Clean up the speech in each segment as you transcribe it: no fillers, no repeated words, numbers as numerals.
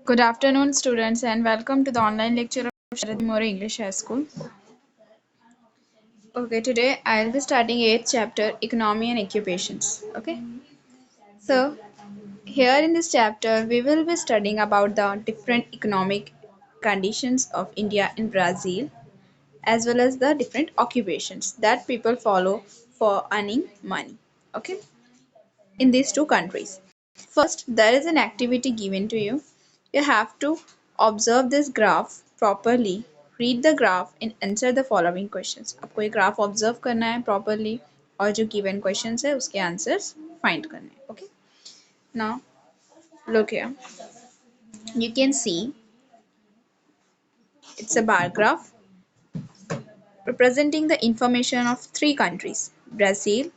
Good afternoon, students, and welcome to the online lecture of Sharad More English High School. Okay, today I'll be starting 8th chapter, Economy and Occupations. Okay, so here in this chapter, we will be studying about the different economic conditions of India and Brazil, as well as the different occupations that people follow for earning money. Okay, in these two countries. First, there is an activity given to you. You have to observe this graph properly, read the graph and answer the following questions. आपको ये graph observe करना है properly और जो given questions है उसके answers find करने हैं. Okay. Now, look here. You can see it's a bar graph representing the information of three countries: Brazil,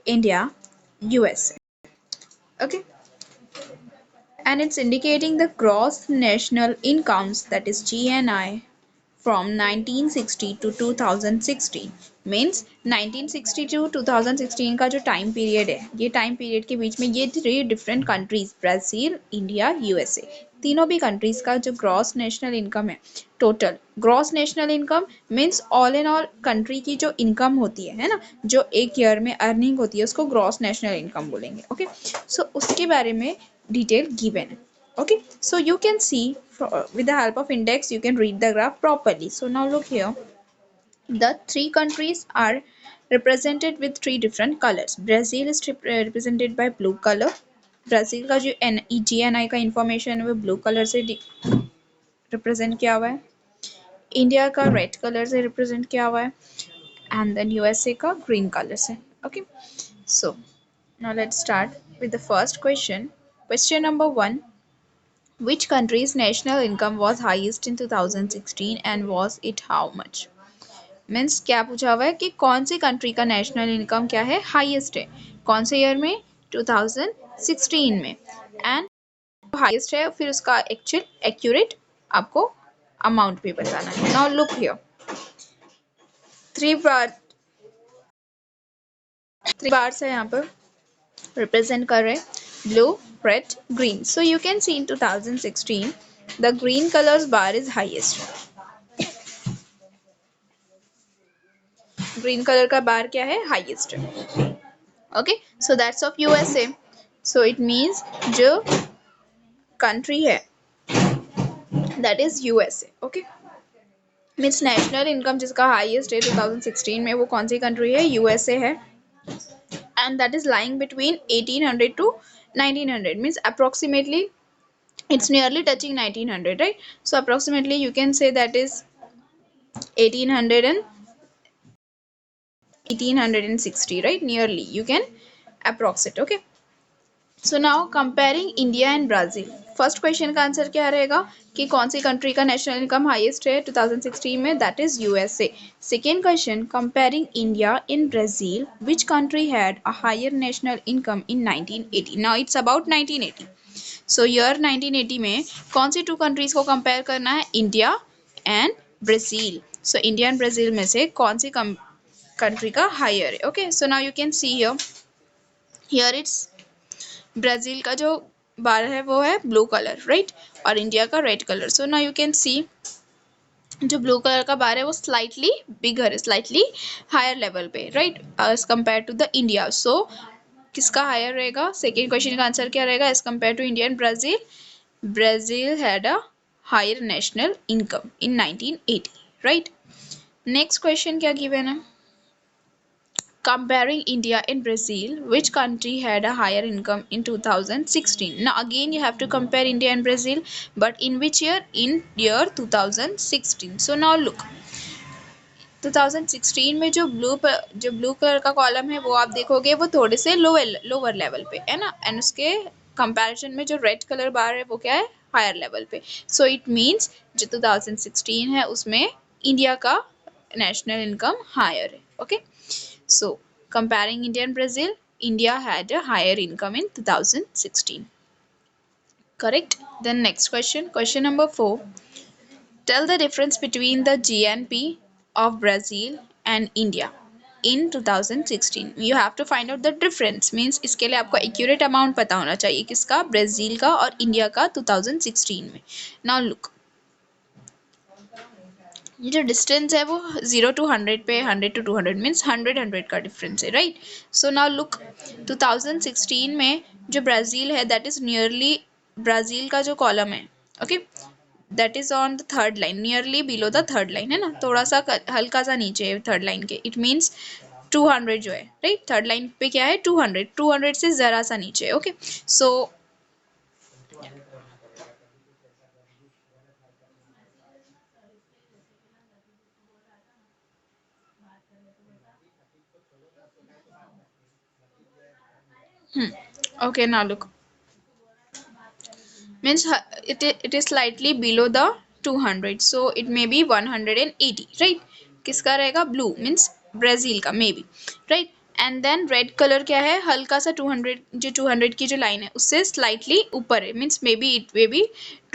India, USA. Okay. And it's indicating the gross national incomes, that is GNI, from 1960 to 2016. Means 1960 to 2016 का जो time period है, ये time period के बीच में ये three different countries, Brazil, India, USA, तीनों भी countries का जो ग्रॉस नेशनल इनकम है, total gross national income means all in all country की जो इनकम होती है ना, जो एक ईयर में अर्निंग होती है, उसको ग्रॉस नेशनल इनकम बोलेंगे. ओके, सो उसके बारे में डिटेल गिवन है. Okay, so you can see with the help of index you can read the graph properly. So now look here, the three countries are represented with three different colors. Brazil is represented by blue color. Brazil का जो GNI का information है वो blue color से represent किया हुआ है. India का red color से represent किया हुआ है and then USA का green color से. Okay, so now let's start with the first question. Question number 1. Which country's national income was highest in 2016 and was it how much? Means क्या पूछा हुआ है कि कौन सी कंट्री का नेशनल इनकम क्या है, हाईएस्ट है, कौन से ईयर में, 2016 में, एंड हाईएस्ट है, फिर उसका एक्चुअल एक्यूरेट आपको अमाउंट भी बताना है. Now look here, three bars है यहाँ पर रिप्रेजेंट कर रहे हैं, blue, red, green. So you can C in 2016 the green colours bar is highest. Green colour का बार क्या है, हाईएस्ट है. Okay, so that's of USA. So it means जो कंट्री है that is USA. Okay, means national income जिसका highest है 2016 में, वो कौन सी कंट्री है, यूएसए है. And that is lying between 1800 to 1900, means approximately it's nearly touching 1900, right? So approximately you can say that is 1800 and 1860, right? Nearly you can approximate. Okay, so now comparing India and Brazil. First question का answer क्या रहेगा कि कौन सी country का national income highest है 2016 में, that is USA. Second question, comparing India in Brazil, which country had a higher national income in 1980. Now it's about 1980. So year 1980 में कौन सी टू कंट्रीज को कंपेयर करना है, India and Brazil. So India and Brazil में से कौन सी कंट्री का हायर है. Okay, so now you can see here it's Brazil का जो बार है वो है ब्लू कलर, राइट, और इंडिया का red colour. So now you can सी जो ब्लू कलर का बार है वो स्लाइटली बिगर है, स्लाइटली हायर लेवल पे, right, as compare to the India. So किसका हायर रहेगा, सेकेंड क्वेश्चन का आंसर क्या रहेगा, as compare to India and Brazil, Brazil had a higher national income in 1980, right. Next question क्या given है, comparing India and Brazil, which country had a higher income in 2016. Now again you have to compare India and Brazil, but in which year, in year 2016. So now look, 2016 में जो blue colour का column है वो आप देखोगे वो थोड़े से लोअर लेवल पे है ना, एंड उसके कंपैरिजन में जो रेड कलर बार है वो क्या है, हायर लेवल पे. सो इट मीन्स जो 2016 है उसमें इंडिया का नेशनल इनकम हायर है. Okay, so comparing India and Brazil, India had a higher income in 2016. Correct. Then next question, question number 4. Tell the difference between the GNP of Brazil and India. in 2016. You have to find out the difference. Means इसके लिए आपको accurate amount पता होना चाहिए किसका, Brazil का और India का 2016 में. Now look, ये जो डिस्टेंस है वो 0 to 100 पे, 100 to 200 मीन्स 100 का डिफरेंस है, राइट. सो नाउ लुक, 2016 में जो ब्राज़ील है दैट इज नियरली, ब्राज़ील का जो कॉलम है, okay, that is on the third line, nearly below the third line, है ना, थोड़ा सा हल्का सा नीचे है थर्ड लाइन के. इट मीन्स 200 जो है, राइट, थर्ड लाइन पे क्या है, 200, 200 से जरा सा नीचे है, okay. So okay, now look, means it is slightly below the 200, so it may be 180, right. किसका रहेगा, ब्लू मीन्स ब्राजील का, may be, right. And then red colour क्या है, हल्का सा 200, जो 200 की जो लाइन है उससे स्लाइटली ऊपर है, means may be it may be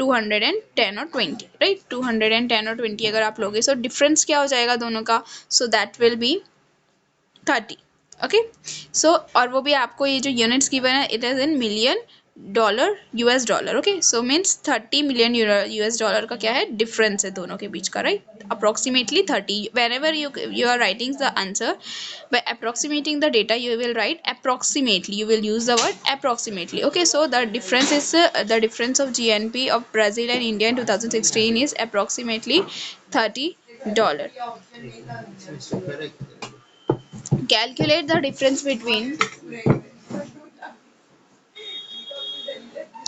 210 और 20, राइट. 210 और 20 अगर आप लोगे, सो डिफरेंस क्या हो जाएगा दोनों का, so that will be 30, okay. So और वो भी आपको ये जो यूनिट्स गिवन है it is in million dollar, US dollar, okay. So means 30 million US dollar का क्या है, डिफरेंस है दोनों के बीच का, right. Approximately 30, whenever you are writing the answer by approximating the data, you will write approximately, you will use the word approximately, okay. So the difference is the difference of GNP of Brazil and India in 2016 is approximately $30. Calculate the difference between,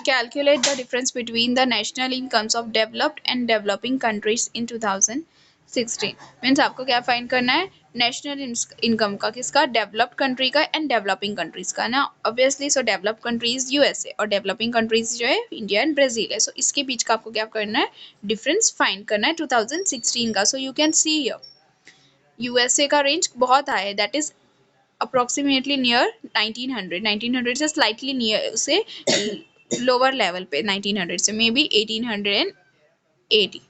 calculate the difference between the national incomes of developed and developing countries in 2016. Means आपको क्या find करना है, national income का, किसका, developed country का and developing countries का ना, obviously. सो developed countries USA और डेवलपिंग कंट्रीज जो है इंडिया एंड ब्राजील है. सो इसके बीच का आपको क्या करना है, डिफरेंस फाइंड करना है 2016 का. So you can see here USA का रेंज बहुत हाई है, दैट इज अप्रोक्सीमेटली नियर 1900, 1900 से स्लाइटली नियर से लोअर लेवल पे, 1900 से मे बी 1880,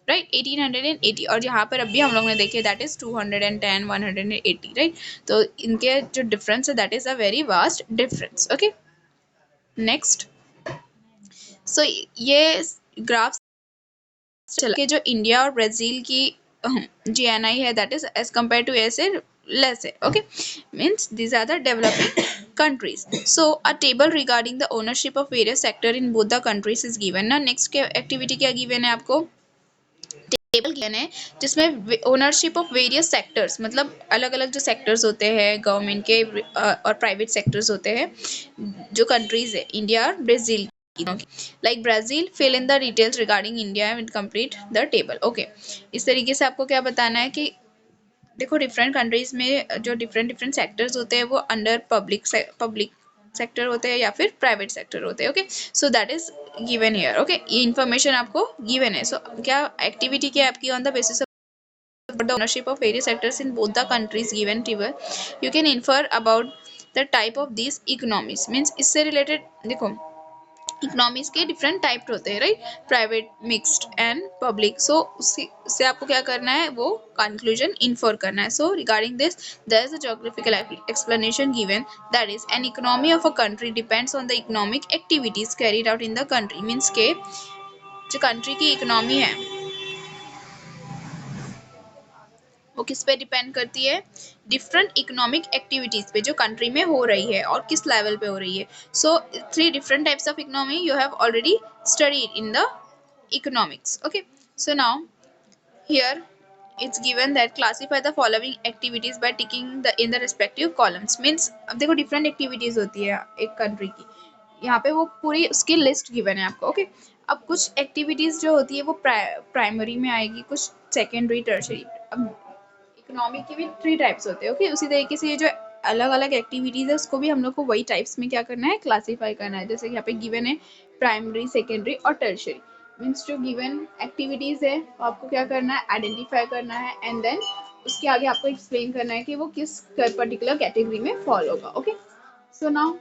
राइट, 1880. और यहाँ पर अभी हम लोग ने देखे दैट इज 210, 180, राइट. तो इनके जो डिफरेंस है that is a very vast difference, okay. Next, so ये ग्राफ चला कि जो इंडिया और ब्राजील की जीएनआई है that is as compare to ऐसे लेस है, okay. Means these are the developing countries. So a table regarding the ownership of various sector in both the countries is given ना. Next activity क्या given है आपको, table given है जिसमें ownership of various sectors, मतलब अलग अलग जो सेक्टर्स होते हैं गवर्नमेंट के और प्राइवेट सेक्टर्स होते हैं, जो कंट्रीज है इंडिया और Brazil, like Brazil, fill in the details regarding India and complete the table, okay. इस तरीके से आपको क्या बताना है कि देखो डिफरेंट कंट्रीज में जो डिफरेंट डिफरेंट सेक्टर्स होते हैं वो अंडर पब्लिक सेक्टर होते हैं या फिर प्राइवेट सेक्टर होते हैं, okay. So that is given here, okay. ये इन्फॉर्मेशन आपको गिवन है. सो क्या एक्टिविटी क्या आपकी, on the basis of the ownership of various sectors in both the countries given table you can infer about the type of this economies. Means इससे related देखो economies के different type होते हैं, right, private, mixed and public. So उससे आपको क्या करना है, वो कंक्लूजन इन्फर करना है. So regarding this there is a geographical explanation given that is an economy of a country depends on the economic activities carried out in the country. Means के जो कंट्री की इकोनॉमी है वो किस पे depend करती है, डिफरेंट इकोनॉमिक एक्टिविटीज पे जो कंट्री में हो रही है और किस लेवल पे हो रही है. सो 3 different types of economy you have already studied in the economics, okay. So now here it's given that classify the following activities by ticking the in the respective columns. Means अब देखो different activities होती है एक country की, यहाँ पे वो पूरी उसकी लिस्ट गिवन है आपको, ओके. अब कुछ एक्टिविटीज जो होती है वो प्राइमरी में आएगी, कुछ सेकेंडरी, टर्शरी. अब इकोनॉमी के भी 3 टाइप्स होते हैं, ओके. उसी तरीके से ये जो अलग अलग एक्टिविटीज है उसको भी हम लोग को वही टाइप्स में क्या करना है, क्लासीफाई करना है. जैसे कि यहाँ पे गिवन है प्राइमरी, सेकेंडरी और टर्शरी. मीन्स जो गिवन एक्टिविटीज है वो आपको क्या करना है, आइडेंटिफाई करना है एंड देन उसके आगे आपको एक्सप्लेन करना है कि वो किस पर्टिकुलर कैटेगरी में फॉल होगा, okay. So now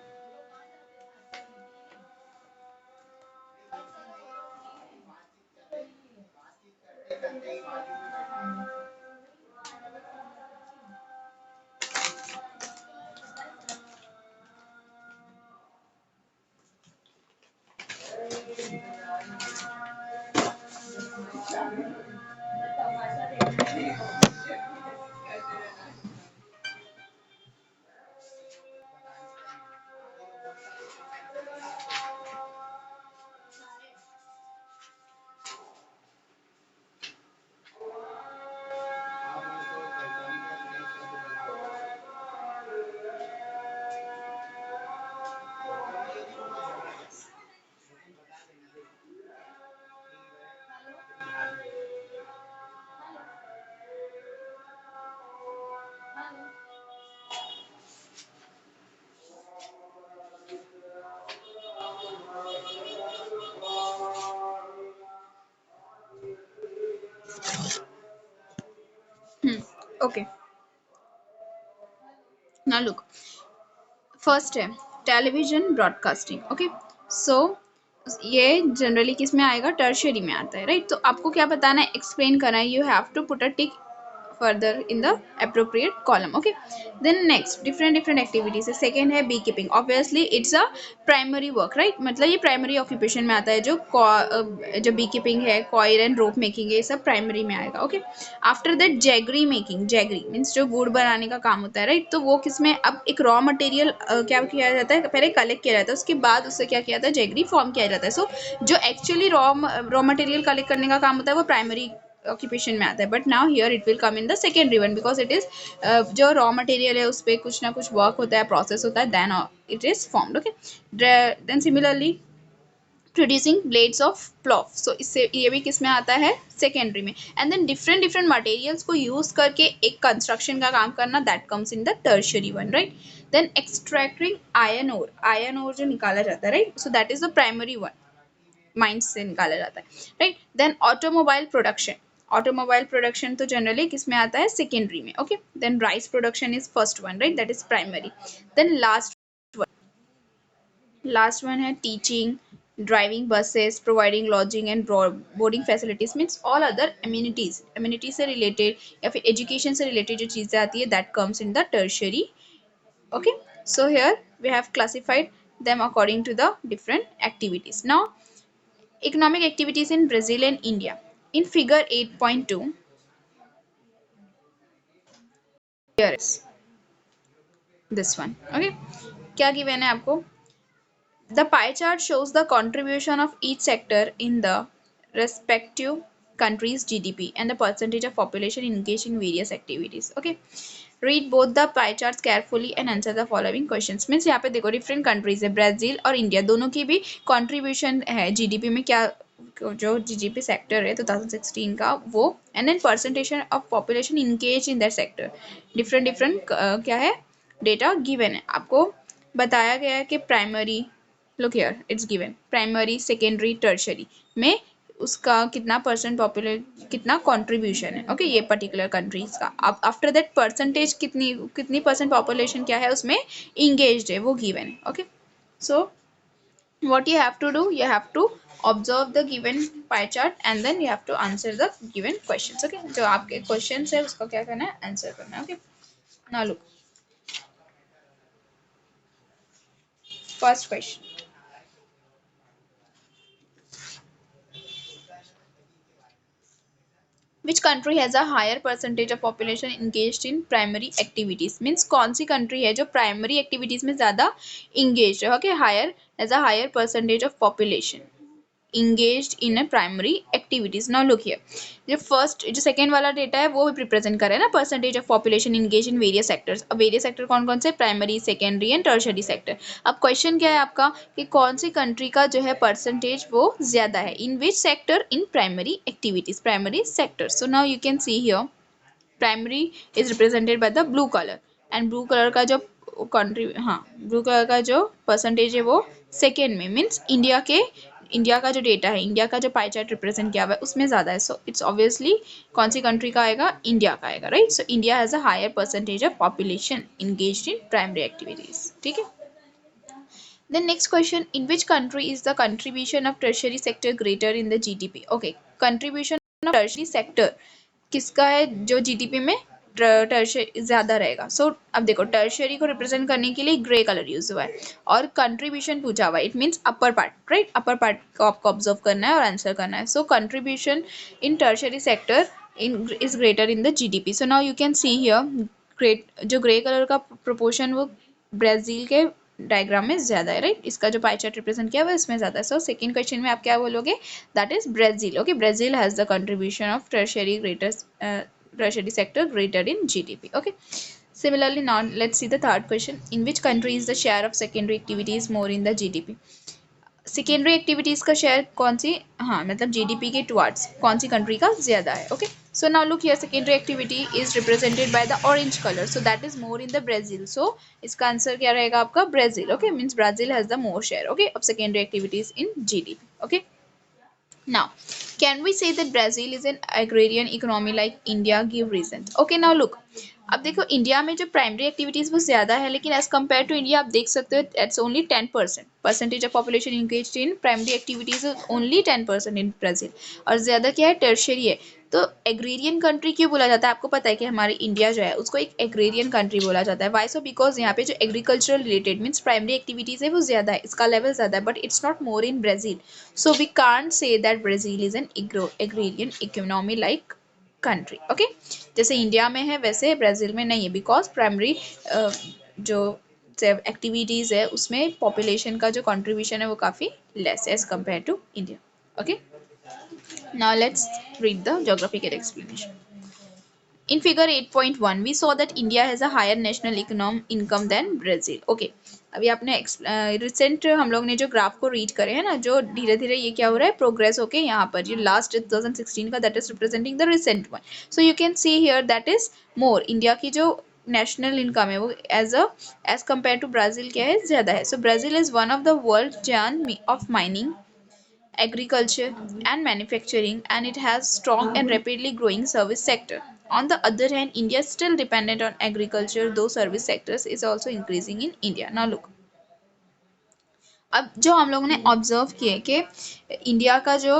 Okay, now look. First है टेलीविजन ब्रॉडकास्टिंग। ओके, सो ये जनरली किस में आएगा, टर्शरी में आता है, राइट। तो आपको क्या बताना है, एक्सप्लेन करना है, you have to put a tick further in the appropriate column. Okay, then next different activities है। second है beekeeping, obviously it's a primary work, right। मतलब ये primary occupation में आता है, जो beekeeping है, coir and rope making है, ये सब primary में आएगा। okay, after that jaggery making, jaggery means जो गुड़ बनाने का काम होता है, right। तो वो किसमें, अब एक raw material क्या किया जाता है, पहले collect किया जाता है, उसके बाद उससे क्या किया जाता है, jaggery form किया जाता है। so जो actually raw material collect करने का काम होता है वो primary ऑक्यूपेशन में आता है, but now here it will come in the secondary one, because it is जो रॉ मटेरियल है उस पर कुछ ना कुछ वर्क होता है, प्रोसेस होता है, then it is formed. Okay, then similarly producing blades of plough, so इससे ये भी किस में आता है, सेकेंडरी में। एंड देन डिफरेंट मटेरियल्स को यूज करके एक कंस्ट्रक्शन का काम करना, that comes in the tertiary one, right. Then extracting iron ore जो निकाला जाता है, right, so that is the primary one, mines से निकाला जाता है, राइट। देन ऑटोमोबाइल प्रोडक्शन तो जनरली किस में आता है, सेकेंडरी में। Okay, then rice production is first one, right, that is primary. Then last one है teaching, driving buses, providing lodging and boarding facilities, means all other amenities से related या फिर एजुकेशन से रिलेटेड जो चीज़ें आती है, that comes in the tertiary. Okay, so here we have classified them according to the different activities. Now economic activities in Brazil and India. In figure 8.2, here is this one. Okay, क्या given है आपको, the pie chart shows the contribution of each sector in the respective country's GDP and the percentage of population engaged in various activities. Okay, read both the pie charts carefully and answer the following questions. Means यहाँ पे देखो different countries है, Brazil और India दोनों की भी contribution है GDP में, क्या जो जीडीपी सेक्टर है 2016 का वो, and then percentage of population engage in that sector, different क्या है, डेटा गिवन है। आपको बताया गया है कि primary, look here it's given, primary secondary tertiary में उसका कितना परसेंट पॉपुलेशन, कितना कंट्रीब्यूशन है, ओके, ये पर्टिकुलर कंट्रीज का। अब आफ्टर दैट परसेंटेज कितनी परसेंट पॉपुलेशन क्या है उसमें इंगेज्ड है, वो गिवन है। Okay, so what you have to do, you have to observe the given pie chart and then you have to answer the given questions। okay, जो आपके questions है उसका क्या करना है, आंसर करना है। okay, now look, first question, which country has a higher percentage of population engaged in primary activities, means कौन सी country है जो primary activities में ज़्यादा engaged है। okay, higher has a higher percentage of population engaged in a primary activities। now look here, जो second वाला data है वो भी रिप्रेजेंट कर रहा है ना, percentage of population engage in various sectors. अब वेरियस सेक्टर कौन कौन से, primary, secondary and tertiary sector. अब क्वेश्चन क्या है आपका कि कौन सी कंट्री का जो है परसेंटेज वो ज्यादा है, in which sector, in primary activities, primary sector. So now you can see here primary is represented by the blue colour, and blue colour का जो कंट्री, हाँ, ब्लू कलर का जो परसेंटेज है वो सेकेंड में, मीन्स इंडिया का जो डेटा है, इंडिया का जो पाई चार्ट रिप्रेजेंट किया हुआ है उसमें ज़्यादा है। सो इट्स ऑब्वियसली कौन सी कंट्री का आएगा, इंडिया का आएगा, right. So India has a higher percentage of population engaged in primary activities. ठीक है, then next question, in which country is the contribution of tertiary sector greater in the GDP? okay, contribution of tertiary sector किसका है जो GDP में tertiary ज्यादा रहेगा। सो अब देखो टर्शरी को रिप्रेजेंट करने के लिए ग्रे कलर यूज हुआ है और कंट्रीब्यूशन पूछा हुआ है, it means upper part, right, upper part को आपको ऑब्जर्व करना है और आंसर करना है। So contribution in tertiary sector in is greater in the GDP. So now you can see here great, जो ग्रे कलर का प्रोपोर्शन वो ब्राजील के डायग्राम में ज्यादा है, राइट, इसका जो पाई चार्ट रिप्रेजेंट किया हुआ है इसमें ज्यादा है। सो सेकंड क्वेश्चन में आप क्या बोलोगे, that is Brazil. Okay, Brazil has the contribution of tertiary greater tertiary sector greater in GDP. Okay. Similarly, now let's see the third question. In which country is the share of secondary activities more in the GDP? Secondary activities का share कौन सी, हाँ मतलब GDP के towards कौन सी country का ज्यादा है। Okay, so now look here, secondary activity is represented by the orange colour, so that is more in the Brazil. So इसका आंसर क्या रहेगा आपका, Brazil. Okay, means Brazil has the more share, okay, of secondary activities in GDP. Okay, now can we say that Brazil is an agrarian economy like India? Give reason. Okay, now look, अब देखो India में जो primary activities वो ज्यादा है, लेकिन as compare to India आप देख सकते हो it's only 10% percentage of population engaged in primary activities, only 10% in Brazil, और ज्यादा क्या है, टर्शरी है। तो एग्रेरियन कंट्री क्यों बोला जाता है, आपको पता है कि हमारी इंडिया जो है उसको एक एग्रेरियन कंट्री बोला जाता है। वाई सो, बिकॉज यहाँ पे जो agricultural related means primary activities है वो ज्यादा है, इसका लेवल ज्यादा है, but it's not more in Brazil. So we can't say that Brazil is an agrarian economy like country. Okay, जैसे इंडिया में है वैसे ब्राजील में नहीं है, बिकॉज प्राइमरी जो एक्टिविटीज है उसमें पॉपुलेशन का जो कंट्रीब्यूशन है वो काफी लेस है as compare to India. Okay, now let's read the geographical explanation. In figure 8.1, we saw that India has a higher national income than Brazil. Okay, अभी आपने रिसेंट हम लोग ने जो ग्राफ को रीड करे हैं ना, जो धीरे धीरे ये क्या हो रहा है, प्रोग्रेस होके यहाँ पर ये लास्ट 2016 का, that is representing the recent one. So you can see here that is more, India की जो नेशनल इनकम है वो एज कम्पेयर टू ब्राजील क्या है, ज्यादा है। So Brazil is one of the world giant of mining, agriculture and manufacturing, and it has strong and rapidly growing service sector. On the other hand, India is still dependent on agriculture, though service sectors is also increasing in India. Now look, अब जो हम लोगों ने observe किए कि India का जो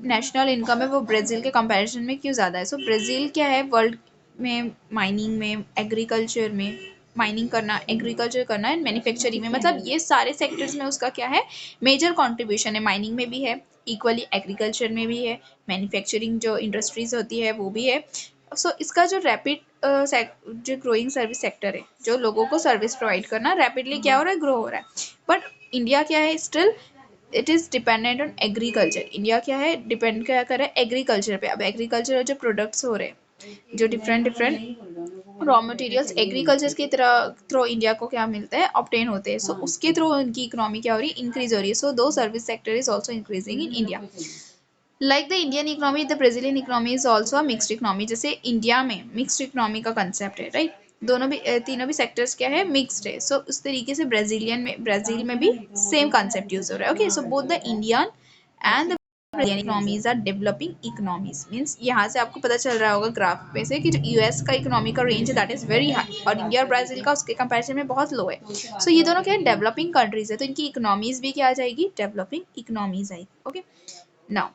national income है वो ब्राज़ील के कंपैरिजन में क्यों ज़्यादा है। सो ब्राज़ील क्या है, वर्ल्ड में माइनिंग में, एग्रीकल्चर में, माइनिंग करना, एग्रीकल्चर करना एंड मैन्युफैक्चरिंग में, मतलब ये सारे सेक्टर्स में उसका क्या है, मेजर कंट्रीब्यूशन है। माइनिंग में भी है, इक्वली एग्रीकल्चर में भी है, मैन्युफैक्चरिंग जो इंडस्ट्रीज होती है वो भी है। सो इसका जो रैपिड जो ग्रोइंग सर्विस सेक्टर है, जो लोगों को सर्विस प्रोवाइड करना रैपिडली क्या हो रहा है, ग्रो हो रहा है। बट इंडिया क्या है, still it is dependent on agriculture. India क्या है, डिपेंड क्या कर रहा है, एग्रीकल्चर पे। अब एग्रीकल्चर जो प्रोडक्ट्स हो रहे हैं, जो different different raw materials agriculture की तरह थ्रू इंडिया को क्या मिलता है, ऑब्टेन होते हैं। सो उसके थ्रू उनकी इकोनॉमी क्या हो रही है, इंक्रीज हो रही है। सो दो service sector is also increasing in India. Like the Indian economy, the Brazilian economy is also a mixed economy. जैसे इंडिया में मिक्सड इकोनॉमी का कंसेप्ट है, राइट, दोनों भी तीनों भी सेक्टर्स क्या है, मिक्सड है। सो उस तरीके से ब्राजील में भी सेम कंसेप्ट यूज हो रहा है। Okay, so both the Indian and the Brazilian economies are developing economies. Means यहाँ से आपको पता चल रहा होगा ग्राफ पे से कि जो यूएस का इकोनॉमी का रेंज है दैट इज वेरी हाई, और इंडिया और ब्राजील का उसके कंपेरिजन में बहुत लो है। सो ये दोनों क्या है, डेवलपिंग कंट्रीज है, तो इनकी इकोनॉमीज भी क्या आ जाएगी, डेवलपिंग इकोनॉमीज आएगी। Okay, now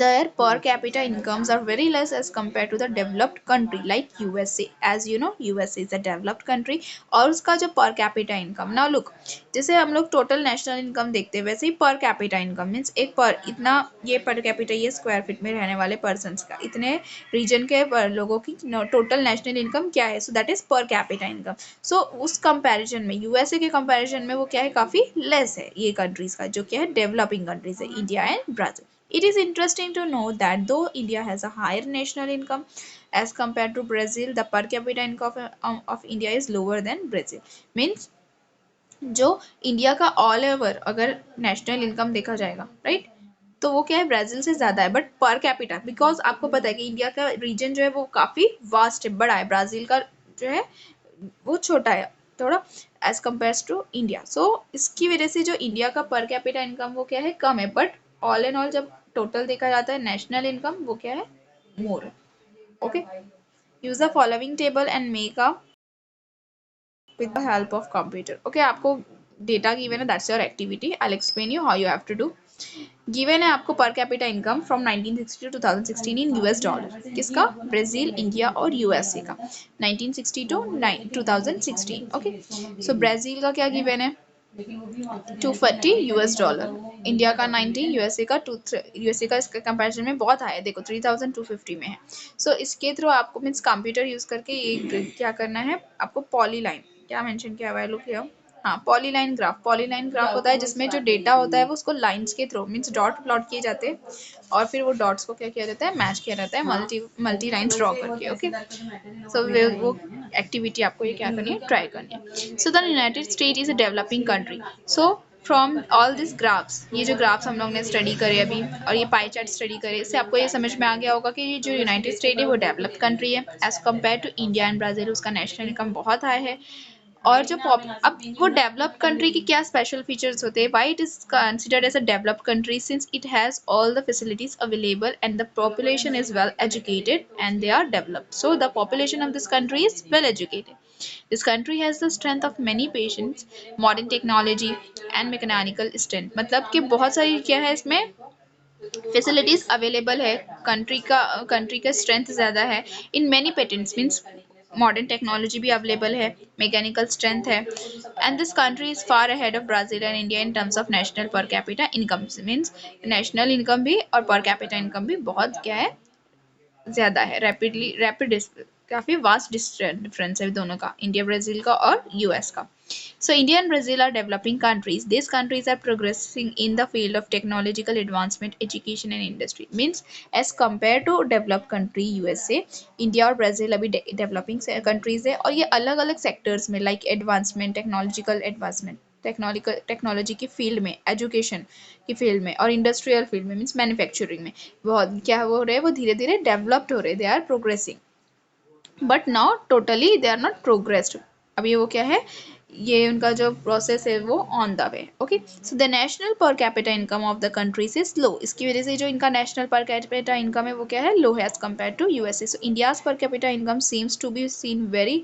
their per capita incomes are very less as compared to the developed country like USA. As you know, USA is a developed country, और उसका जो per capita income, now look, जैसे हम लोग total national income देखते हैं वैसे ही पर कैपिटा इनकम मीन्स एक पर इतना, ये पर कैपिटा ये स्क्वायर फीट में रहने वाले पर्सन का, इतने रीजन के लोगों की टोटल नेशनल इनकम क्या है, so that is per capita income. So उस कंपैरिजन में यूएसए के कंपैरिजन में वो क्या है, काफी लेस है ये कंट्रीज का, जो क्या है डेवलपिंग कंट्रीज है, India and Brazil. It is interesting to know that though India has a higher national income as compared to Brazil, the per capita income of India is lower than Brazil. Means जो India का all over अगर national income देखा जाएगा, right, तो वो क्या है, Brazil से ज्यादा है, बट पर कैपिटा, बिकॉज आपको पता है कि इंडिया का रीजन जो है वो काफी वास्ट है, बड़ा है, ब्राजील का जो है वो छोटा है थोड़ा एज कम्पेयर टू इंडिया। सो इसकी वजह से जो इंडिया का पर कैपिटा इनकम वो क्या है, कम है, बट ऑल एंड ऑल जब टोटल देखा जाता है नेशनल इनकम वो क्या है, मोर है। Okay, use the following table and make a with the help of computer. Okay, आपको data given है, that's your activity. I'll explain you how you have to do. Given है आपको per capita income from 1960 to 2016 in US dollar. किसका? Brazil, India और USA का 1960 to 2016। Okay, so Brazil का क्या given है? 240 यूएस डॉलर, इंडिया का 90, USA का यूएसए का इसके कंपैरिजन में बहुत हाई है, देखो 3250 में है। सो इसके थ्रू आपको मीन्स कंप्यूटर यूज करके एक क्या करना है आपको, पॉलीलाइन क्या मेंशन किया हुआ है, लोग क्या, हाँ पॉलीलाइन ग्राफ। पॉलीलाइन ग्राफ होता है जिसमें जो डेटा होता है वो उसको लाइंस के थ्रू मीन्स डॉट प्लॉट किए जाते हैं और फिर वो डॉट्स को क्या किया जाता है, मैच किया जाता है मल्टी लाइंस ड्रॉ करके। ओके, सो वो एक्टिविटी आपको ये क्या करनी है, ट्राई करनी है। So the United state is a developing country. So from all this graphs, ये जो ग्राफ्स हम लोग ने स्टडी करे अभी और ये पाई चार्ट स्टडी करे, इससे आपको ये समझ में आ गया होगा कि ये जो यूनाइटेड स्टेट है वो डेवलप्ड कंट्री है as compare to India and Brazil. उसका नेशनल इनकम बहुत हाई है। और जो अब वो डेवलप्ड कंट्री की क्या स्पेशल फीचर्स होते हैं, why it is considered as a developed country, since it has all the facilities available and the population is well educated and they are developed. So the population of this country is well educated. This country has the strength of many patients, modern technology and mechanical strength. मतलब कि बहुत सारी क्या है इसमें facilities available है, country का strength ज़्यादा है। In many patents means modern technology भी अवेलेबल है, मैकेनिकल स्ट्रेंथ है। And this country is far ahead of Brazil and India in terms of national पर capita income. Means national income भी और पर कैपिटा इनकम भी बहुत क्या है, ज़्यादा है। रैपिड काफ़ी वास्ट डिफरेंस है दोनों का, इंडिया ब्राज़ील का और यूएस का। So India and Brazil are developing countries. These countries are progressing in the field of technological advancement, education and industry. Means as compared to developed country USA, India और Brazil अभी developing countries है और ये अलग अलग sectors में like advancement, technological advancement, technology की field में, एजुकेशन की फील्ड में और इंडस्ट्रियल फील्ड में मीन्स मैन्युफैक्चरिंग में बहुत क्या हो रहे हैं, वो धीरे धीरे डेवलप्ड हो रहे, they are progressing but not totally they are not progressed. अभी वो क्या है, ये उनका जो प्रोसेस है वो on the way. Okay, so the national पर capita income of the countries is low. इसकी वजह से जो इनका नेशनल पर कैपिटा इनकम है वो क्या है, लो है as compare to USA. So India's per capita income seems to be seen very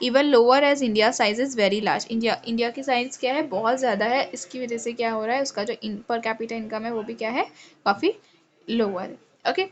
even lower as India size is very large. India की साइज क्या है, बहुत ज़्यादा है। इसकी वजह से क्या हो रहा है, उसका जो पर कैपिटा इनकम है वो भी क्या है, काफ़ी लोअर है। ओके,